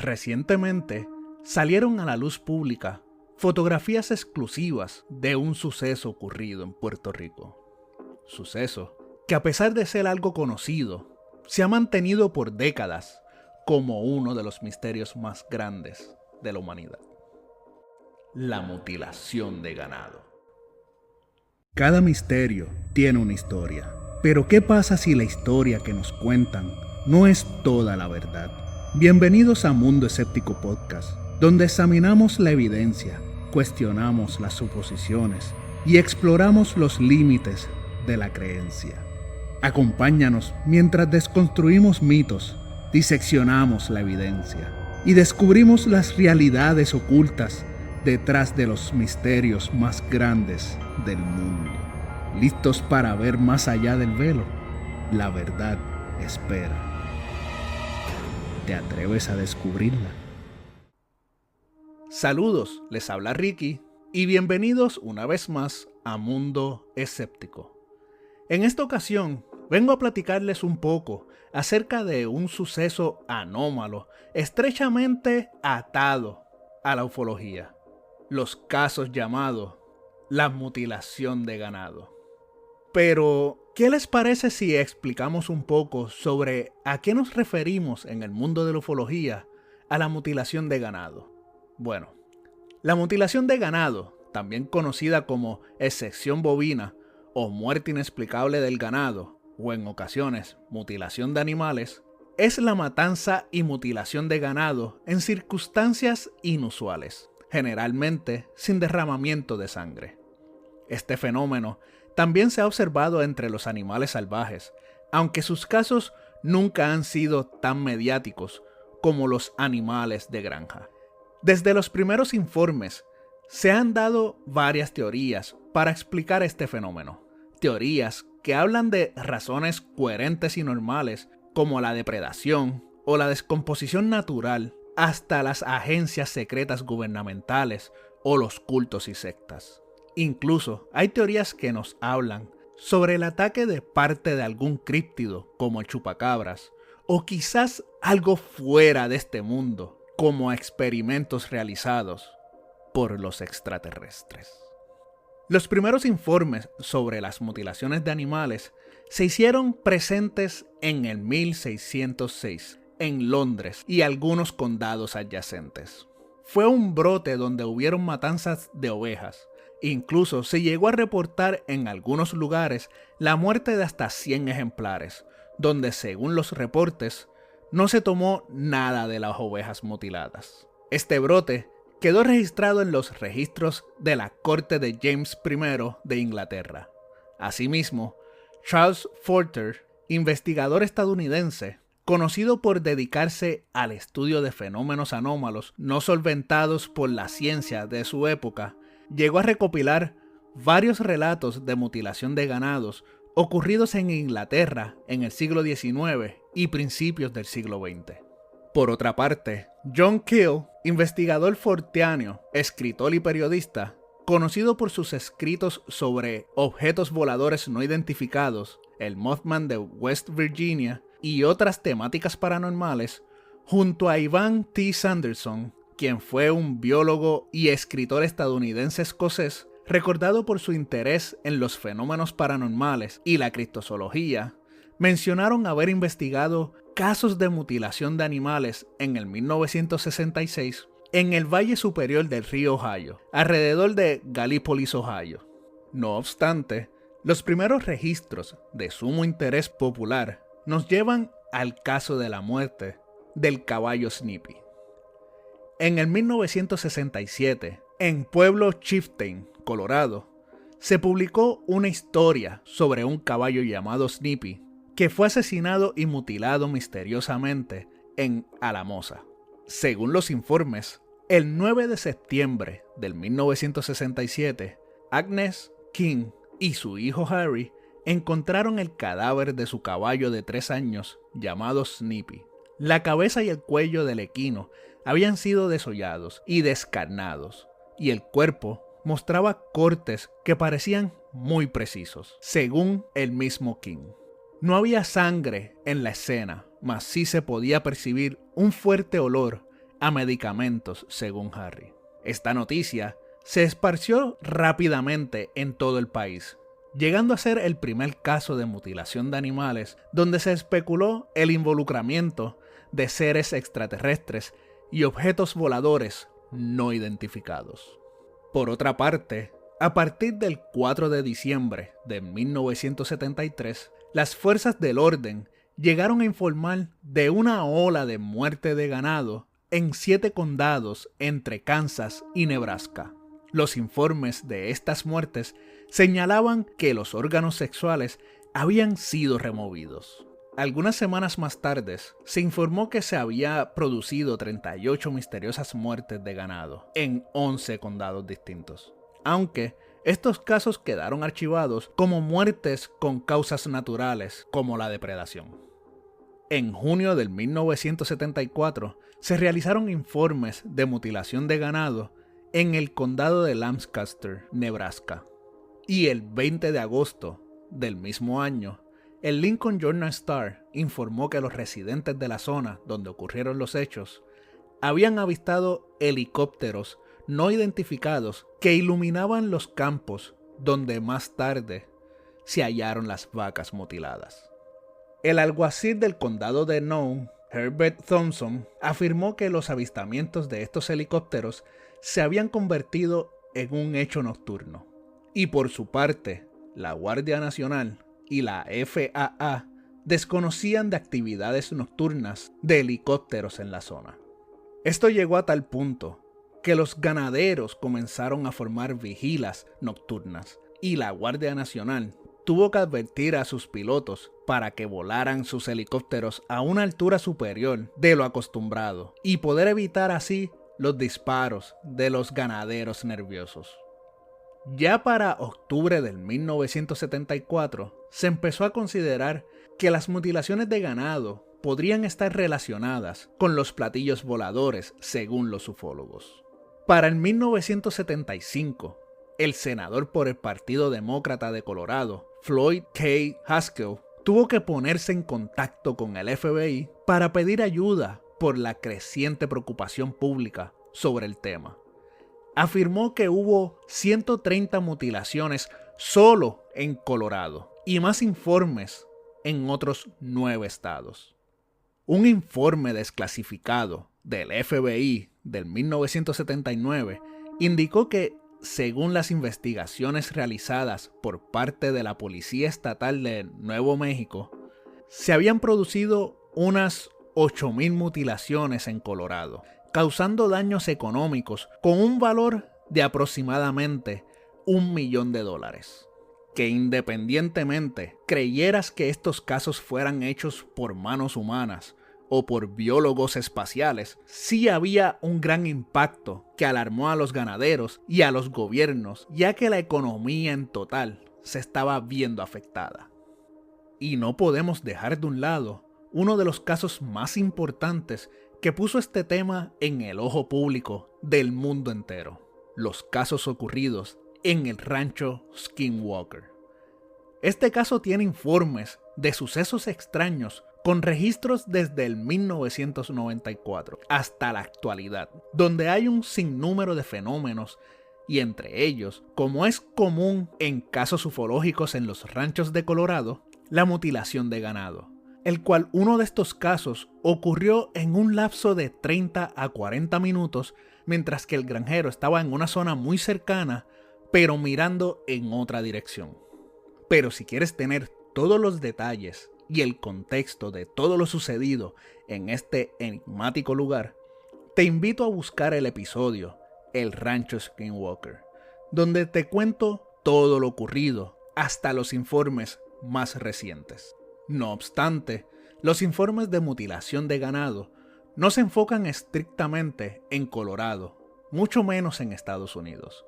Recientemente salieron a la luz pública fotografías exclusivas de un suceso ocurrido en Puerto Rico. Suceso que, a pesar de ser algo conocido, se ha mantenido por décadas como uno de los misterios más grandes de la humanidad: la mutilación de ganado. Cada misterio tiene una historia, pero ¿qué pasa si la historia que nos cuentan no es toda la verdad? Bienvenidos a Mundo Escéptico Podcast, donde examinamos la evidencia, cuestionamos las suposiciones y exploramos los límites de la creencia. Acompáñanos mientras desconstruimos mitos, diseccionamos la evidencia y descubrimos las realidades ocultas detrás de los misterios más grandes del mundo. ¿Listos para ver más allá del velo? La verdad espera. ¿Te atreves a descubrirla? Saludos, les habla Ricky y bienvenidos una vez más a Mundo Escéptico. En esta ocasión vengo a platicarles un poco acerca de un suceso anómalo estrechamente atado a la ufología: los casos llamados la mutilación de ganado. Pero, ¿qué les parece si explicamos un poco sobre a qué nos referimos en el mundo de la ufología a la mutilación de ganado? Bueno, la mutilación de ganado, también conocida como exsección bovina o muerte inexplicable del ganado, o en ocasiones mutilación de animales, es la matanza y mutilación de ganado en circunstancias inusuales, generalmente sin derramamiento de sangre. Este fenómeno también se ha observado entre los animales salvajes, aunque sus casos nunca han sido tan mediáticos como los animales de granja. Desde los primeros informes se han dado varias teorías para explicar este fenómeno. Teorías que hablan de razones coherentes y normales como la depredación o la descomposición natural, hasta las agencias secretas gubernamentales o los cultos y sectas. Incluso hay teorías que nos hablan sobre el ataque de parte de algún críptido como el chupacabras, o quizás algo fuera de este mundo como experimentos realizados por los extraterrestres. Los primeros informes sobre las mutilaciones de animales se hicieron presentes en el 1606 en Londres y algunos condados adyacentes. Fue un brote donde hubieron matanzas de ovejas. Incluso se llegó a reportar en algunos lugares la muerte de hasta 100 ejemplares, donde, según los reportes, no se tomó nada de las ovejas mutiladas. Este brote quedó registrado en los registros de la corte de James I de Inglaterra. Asimismo, Charles Forster, investigador estadounidense, conocido por dedicarse al estudio de fenómenos anómalos no solventados por la ciencia de su época, llegó a recopilar varios relatos de mutilación de ganados ocurridos en Inglaterra en el siglo XIX y principios del siglo XX. Por otra parte, John Keel, investigador forteano, escritor y periodista, conocido por sus escritos sobre objetos voladores no identificados, el Mothman de West Virginia y otras temáticas paranormales, junto a Ivan T. Sanderson, quien fue un biólogo y escritor estadounidense escocés, recordado por su interés en los fenómenos paranormales y la criptozoología, mencionaron haber investigado casos de mutilación de animales en el 1966 en el valle superior del río Ohio, alrededor de Gallipolis, Ohio. No obstante, los primeros registros de sumo interés popular nos llevan al caso de la muerte del caballo Snippy. En el 1967, en Pueblo Chieftain, Colorado, se publicó una historia sobre un caballo llamado Snippy que fue asesinado y mutilado misteriosamente en Alamosa. Según los informes, el 9 de septiembre del 1967, Agnes King y su hijo Harry encontraron el cadáver de su caballo de 3 años llamado Snippy. La cabeza y el cuello del equino habían sido desollados y descarnados, y el cuerpo mostraba cortes que parecían muy precisos, según el mismo King. No había sangre en la escena, mas sí se podía percibir un fuerte olor a medicamentos, según Harry. Esta noticia se esparció rápidamente en todo el país, llegando a ser el primer caso de mutilación de animales donde se especuló el involucramiento de seres extraterrestres y objetos voladores no identificados. Por otra parte, a partir del 4 de diciembre de 1973, las fuerzas del orden llegaron a informar de una ola de muerte de ganado en 7 condados entre Kansas y Nebraska. Los informes de estas muertes señalaban que los órganos sexuales habían sido removidos. Algunas semanas más tarde, se informó que se había producido 38 misteriosas muertes de ganado en 11 condados distintos, aunque estos casos quedaron archivados como muertes con causas naturales como la depredación. En junio de 1974 se realizaron informes de mutilación de ganado en el condado de Lancaster, Nebraska, y el 20 de agosto del mismo año, el Lincoln Journal-Star informó que los residentes de la zona donde ocurrieron los hechos habían avistado helicópteros no identificados que iluminaban los campos donde más tarde se hallaron las vacas mutiladas. El alguacil del condado de Nome, Herbert Thompson, afirmó que los avistamientos de estos helicópteros se habían convertido en un hecho nocturno. Y por su parte, la Guardia Nacional y la FAA desconocían de actividades nocturnas de helicópteros en la zona. Esto llegó a tal punto que los ganaderos comenzaron a formar vigilas nocturnas y la Guardia Nacional tuvo que advertir a sus pilotos para que volaran sus helicópteros a una altura superior de lo acostumbrado y poder evitar así los disparos de los ganaderos nerviosos. Ya para octubre del 1974 se empezó a considerar que las mutilaciones de ganado podrían estar relacionadas con los platillos voladores según los ufólogos. Para el 1975, el senador por el Partido Demócrata de Colorado, Floyd K. Haskell, tuvo que ponerse en contacto con el FBI para pedir ayuda por la creciente preocupación pública sobre el tema. Afirmó que hubo 130 mutilaciones solo en Colorado y más informes en otros 9 estados. Un informe desclasificado del FBI del 1979 indicó que, según las investigaciones realizadas por parte de la Policía Estatal de Nuevo México, se habían producido unas 8,000 mutilaciones en Colorado, causando daños económicos con un valor de aproximadamente $1 millón. Que independientemente creyeras que estos casos fueran hechos por manos humanas o por biólogos espaciales, sí había un gran impacto que alarmó a los ganaderos y a los gobiernos, ya que la economía en total se estaba viendo afectada. Y no podemos dejar de un lado uno de los casos más importantes que puso este tema en el ojo público del mundo entero: los casos ocurridos en el rancho Skinwalker. Este caso tiene informes de sucesos extraños con registros desde el 1994 hasta la actualidad, donde hay un sinnúmero de fenómenos y entre ellos, como es común en casos ufológicos en los ranchos de Colorado, la mutilación de ganado, el cual uno de estos casos ocurrió en un lapso de 30 a 40 minutos mientras que el granjero estaba en una zona muy cercana pero mirando en otra dirección. Pero si quieres tener todos los detalles y el contexto de todo lo sucedido en este enigmático lugar, te invito a buscar el episodio El Rancho Skinwalker, donde te cuento todo lo ocurrido hasta los informes más recientes. No obstante, los informes de mutilación de ganado no se enfocan estrictamente en Colorado, mucho menos en Estados Unidos,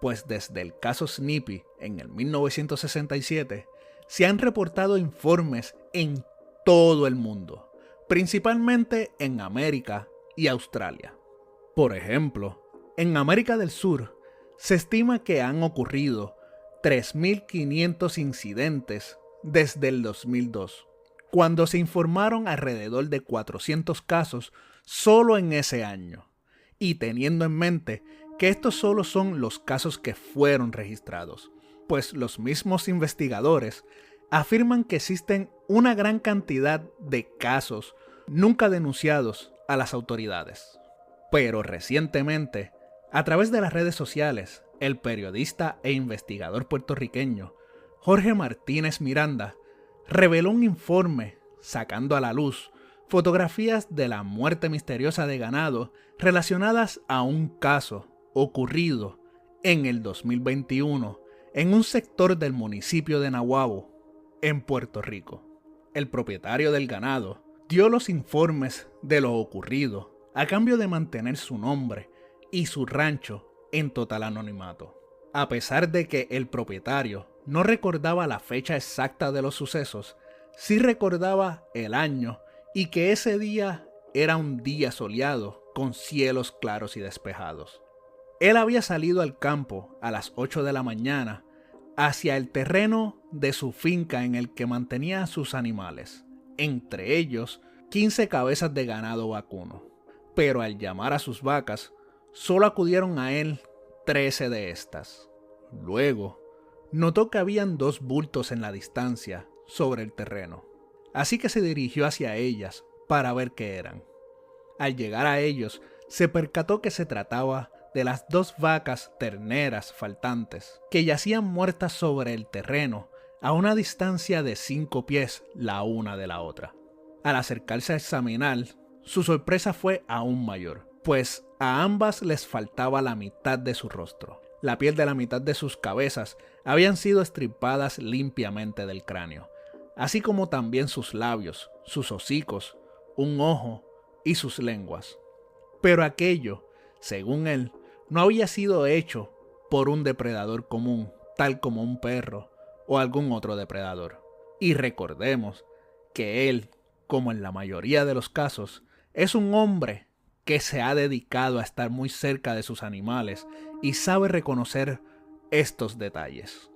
pues desde el caso Snippy en el 1967 se han reportado informes en todo el mundo, principalmente en América y Australia. Por ejemplo, en América del Sur se estima que han ocurrido 3.500 incidentes desde el 2002, cuando se informaron alrededor de 400 casos solo en ese año, y teniendo en mente que estos solo son los casos que fueron registrados, pues los mismos investigadores afirman que existen una gran cantidad de casos nunca denunciados a las autoridades. Pero recientemente, a través de las redes sociales, el periodista e investigador puertorriqueño Jorge Martínez Miranda reveló un informe sacando a la luz fotografías de la muerte misteriosa de ganado relacionadas a un caso ocurrido en el 2021 en un sector del municipio de Nahuabo, en Puerto Rico. El propietario del ganado dio los informes de lo ocurrido a cambio de mantener su nombre y su rancho en total anonimato. A pesar de que el propietario no recordaba la fecha exacta de los sucesos, sí recordaba el año y que ese día era un día soleado con cielos claros y despejados. Él había salido al campo a las 8 de la mañana hacia el terreno de su finca en el que mantenía a sus animales, entre ellos 15 cabezas de ganado vacuno. Pero al llamar a sus vacas, solo acudieron a él 13 de estas. Luego, notó que habían 2 bultos en la distancia sobre el terreno, así que se dirigió hacia ellas para ver qué eran. Al llegar a ellos, se percató que se trataba de las 2 vacas terneras faltantes, que yacían muertas sobre el terreno a una distancia de 5 pies la una de la otra. Al acercarse a examinar, su sorpresa fue aún mayor, pues a ambas les faltaba la mitad de su rostro. La piel de la mitad de sus cabezas habían sido estripadas limpiamente del cráneo, así como también sus labios, sus hocicos, un ojo y sus lenguas. Pero aquello, según él, no había sido hecho por un depredador común, tal como un perro o algún otro depredador. Y recordemos que él, como en la mayoría de los casos, es un hombre que se ha dedicado a estar muy cerca de sus animales y sabe reconocer estos detalles.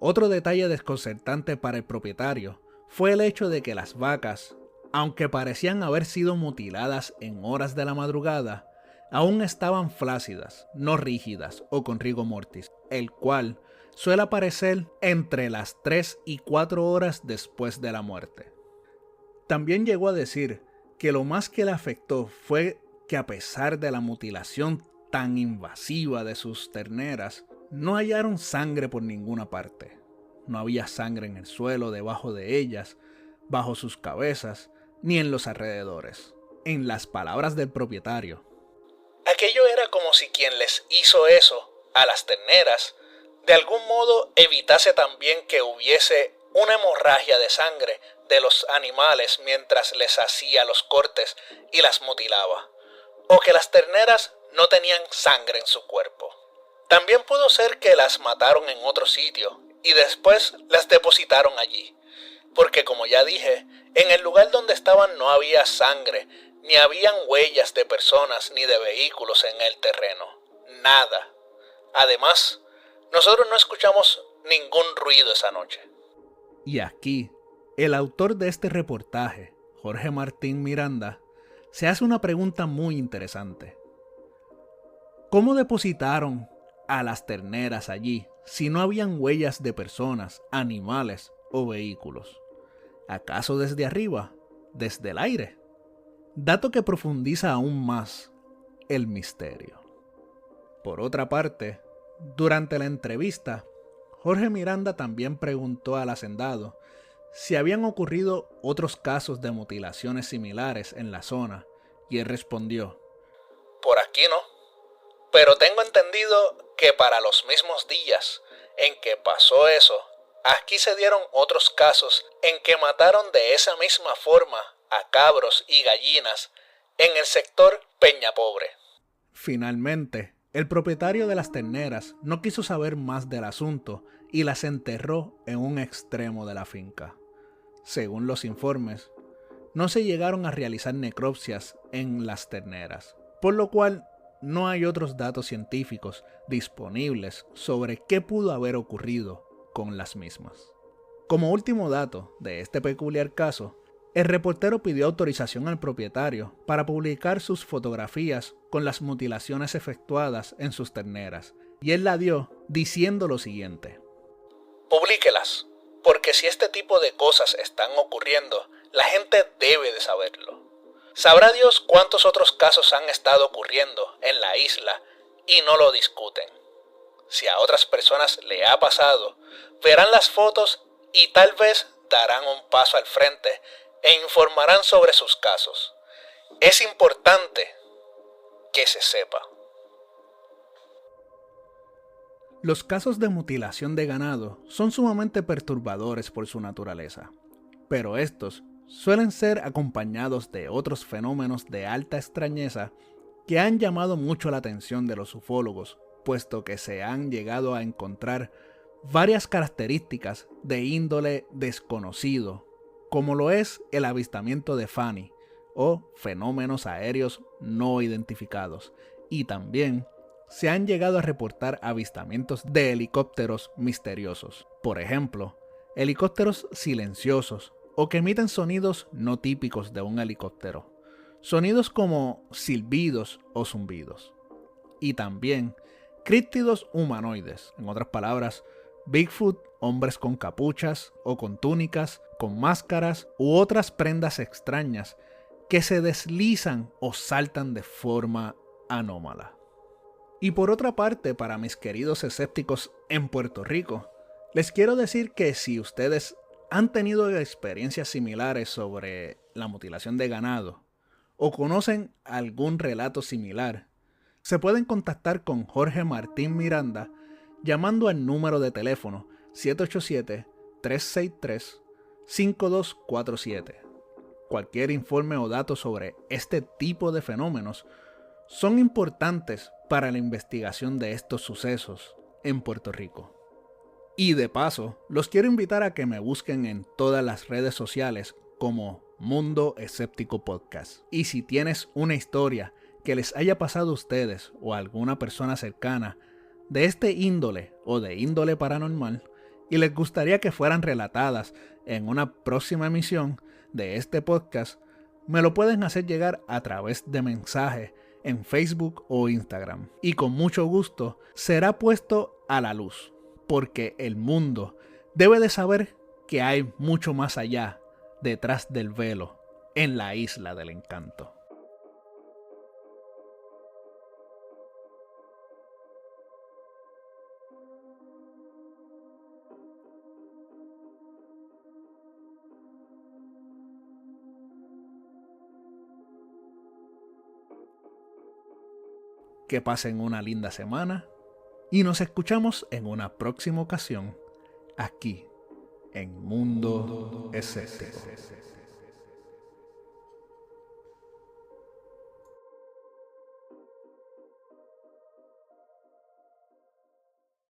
Otro detalle desconcertante para el propietario fue el hecho de que las vacas, aunque parecían haber sido mutiladas en horas de la madrugada, aún estaban flácidas, no rígidas o con rigor mortis, el cual suele aparecer entre las 3 y 4 horas después de la muerte. También llegó a decir que lo más que le afectó fue que a pesar de la mutilación tan invasiva de sus terneras, no hallaron sangre por ninguna parte. No había sangre en el suelo debajo de ellas, bajo sus cabezas, ni en los alrededores. En las palabras del propietario, aquello era como si quien les hizo eso a las terneras de algún modo evitase también que hubiese una hemorragia de sangre de los animales mientras les hacía los cortes y las mutilaba, o que las terneras no tenían sangre en su cuerpo. También pudo ser que las mataron en otro sitio y después las depositaron allí, porque como ya dije, en el lugar donde estaban no había sangre, ni habían huellas de personas ni de vehículos en el terreno. Nada. Además, nosotros no escuchamos ningún ruido esa noche. Y aquí, el autor de este reportaje, Jorge Martín Miranda, se hace una pregunta muy interesante. ¿Cómo depositaron a las terneras allí si no habían huellas de personas, animales o vehículos? ¿Acaso desde arriba? ¿Desde el aire? Dato que profundiza aún más el misterio. Por otra parte, durante la entrevista, Jorge Miranda también preguntó al hacendado si habían ocurrido otros casos de mutilaciones similares en la zona, y él respondió: por aquí no, pero tengo entendido que para los mismos días en que pasó eso, aquí se dieron otros casos en que mataron de esa misma forma a cabros y gallinas en el sector Peñapobre. Finalmente, el propietario de las terneras no quiso saber más del asunto y las enterró en un extremo de la finca. Según los informes, no se llegaron a realizar necropsias en las terneras, por lo cual no hay otros datos científicos disponibles sobre qué pudo haber ocurrido con las mismas. Como último dato de este peculiar caso, El reportero pidió autorización al propietario para publicar sus fotografías con las mutilaciones efectuadas en sus terneras, y él la dio diciendo lo siguiente: Publíquelas, porque si este tipo de cosas están ocurriendo, la gente debe de saberlo. Sabrá Dios cuántos otros casos han estado ocurriendo en la isla y no lo discuten. Si a otras personas le ha pasado, verán las fotos y tal vez darán un paso al frente e informarán sobre sus casos. Es importante que se sepa. Los casos de mutilación de ganado son sumamente perturbadores por su naturaleza, pero estos suelen ser acompañados de otros fenómenos de alta extrañeza que han llamado mucho la atención de los ufólogos, puesto que se han llegado a encontrar varias características de índole desconocido, como lo es el avistamiento de Fanny o fenómenos aéreos no identificados, y también se han llegado a reportar avistamientos de helicópteros misteriosos. Por ejemplo, helicópteros silenciosos o que emiten sonidos no típicos de un helicóptero, sonidos como silbidos o zumbidos. Y también críptidos humanoides, en otras palabras, Bigfoot, hombres con capuchas o con túnicas, con máscaras u otras prendas extrañas que se deslizan o saltan de forma anómala. Y por otra parte, para mis queridos escépticos en Puerto Rico, les quiero decir que si ustedes han tenido experiencias similares sobre la mutilación de ganado o conocen algún relato similar, se pueden contactar con Jorge Martín Miranda llamando al número de teléfono 787-363-5247. Cualquier informe o dato sobre este tipo de fenómenos son importantes para la investigación de estos sucesos en Puerto Rico. Y de paso, los quiero invitar a que me busquen en todas las redes sociales como Mundo Escéptico Podcast. Y si tienes una historia que les haya pasado a ustedes o a alguna persona cercana de este índole o de índole paranormal y les gustaría que fueran relatadas en una próxima emisión de este podcast, me lo pueden hacer llegar a través de mensaje en Facebook o Instagram. Y con mucho gusto será puesto a la luz, porque el mundo debe de saber que hay mucho más allá, detrás del velo, en la Isla del Encanto. Que pasen una linda semana y nos escuchamos en una próxima ocasión aquí en Mundo Escéptico.